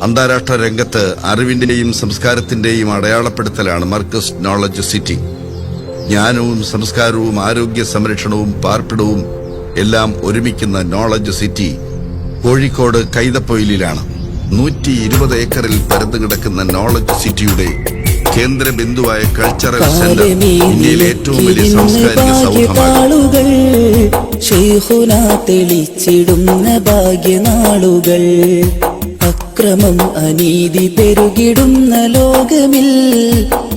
അന്താരാഷ്ട്ര രംഗത്ത് അറിവിന്റെയും സംസ്കാരത്തിന്റെയും അടയാളപ്പെടുത്തലാണ് മർകസ് നോളജ് സിറ്റി. ജ്ഞാനവും സംസ്കാരവും ആരോഗ്യ സംരക്ഷണവും പാർപ്പിടവും എല്ലാം ഒരുമിക്കുന്ന നോളജ് സിറ്റി കോഴിക്കോട് കൈതപ്പൊയിലാണ്. 120 ഏക്കറിൽ പരന്നു കിടക്കുന്ന നോളജ് സിറ്റിയുടെ കേന്ദ്ര ബിന്ദുവായ കൾച്ചറൽ സെന്റർ ഇന്ത്യയിലെ ഏറ്റവും വലിയ സാംസ്കാരിക സൗധമാണ്. തെളിച്ചിടുന്ന ഭാഗ്യനാളുകൾ, അക്രമം അനീതി പെരുകിടുന്ന ലോകമിൽ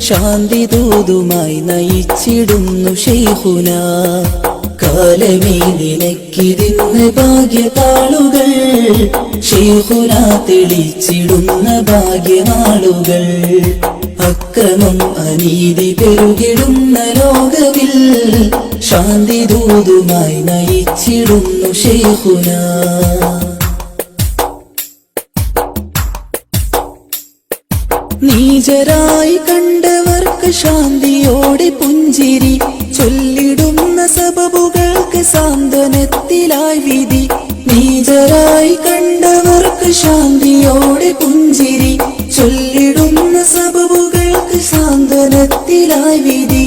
ശാന്തി ദൂതുമായി നയിച്ചിടുന്നു ശൈഖുന. കാലമേ നിനക്കിതിന്ന് ഭാഗ്യതാളുകൾ, ശൈഖുന തെളിച്ചിടുന്ന ഭാഗ്യനാളുകൾ. അക്രമം അനീതി പെരുകിടുന്ന ലോകമിൽ ശാന്തി ദൂതുമായി നയിച്ചിടുന്നു ശൈഖുന. നീചരായി കണ്ടവർക്ക് ശാന്തിയോടെ പുഞ്ചിരി ചൊല്ലിടുന്ന സബബുകൾക്ക് സാന്ത്വനത്തിലായി വിധി. നീചരായി കണ്ടവർക്ക് ശാന്തിയോടെ പുഞ്ചിരി ചൊല്ലിടുന്ന സബബുകൾക്ക് സാന്ത്വനത്തിലായി വിധി.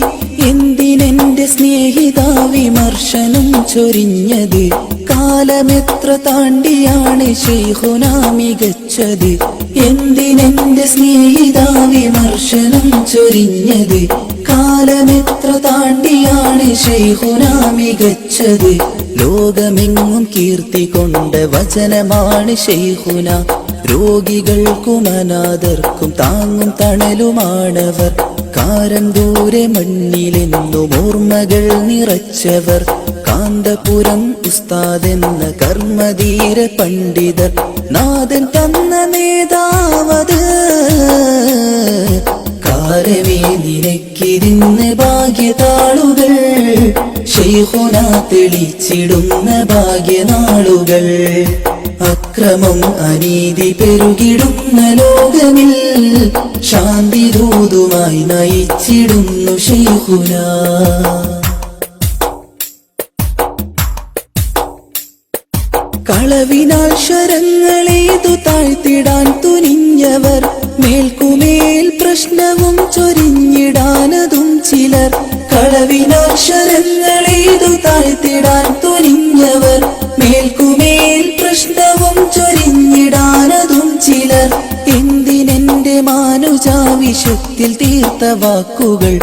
എന്തിനെന്റെ സ്നേഹിത വിമർശനം ചൊരിഞ്ഞത്, കാലമെത്ര താണ്ടിയാണ് ശൈഖുന മികച്ചത്. എന്തിനെന്റെ സ്നേഹിത വിമർശനം ചൊരിഞ്ഞത്, കാലമെത്ര താണ്ടിയാണ് ശൈഖുന മികച്ചത്. ലോകമെങ്ങും കീർത്തി കൊണ്ട വചനമാണ് ശൈഖുന. രോഗികൾക്കും അനാഥർക്കും താങ്ങും തണലുമാണവർ. കാരം ദൂരെ മണ്ണിലെന്നും ഓർമ്മകൾ നിറച്ചവർ. കാന്തപുരം ഉസ്താദെന്ന കർമ്മധീര പണ്ഡിതർ, നാഥൻ തന്ന നേതാവത്. കാരമേ നിനക്കിരുന്ന് ഭാഗ്യതാളുകൾ, ശൈഖുന തെളിച്ചിടുന്ന ഭാഗ്യനാളുകൾ. അക്രമം അനീതി പെരുകിടുന്ന ലോകമിൽ ശാന്തി ദൂതുമായി നയിച്ചിടുന്നു ശൈഖുന. കളവിനാൽ ശരങ്ങളേതു താഴ്ത്തിടാൻ തുനിഞ്ഞവർ, മേൽക്കുമേൽ പ്രശ്നവും ചൊരിഞ്ഞിടാനതും ചിലർ. കളവിനാൽ ശരങ്ങളേതു താഴ്ത്തിടാൻ തുനിഞ്ഞവർ, മേൽക്കുമേൽ പ്രശ്നവും ചൊരിഞ്ഞിടാനതും ചിലർ. എന്തിനെന്റെ മാനുജാവിഷത്തിൽ തീർത്ത വാക്കുകൾ,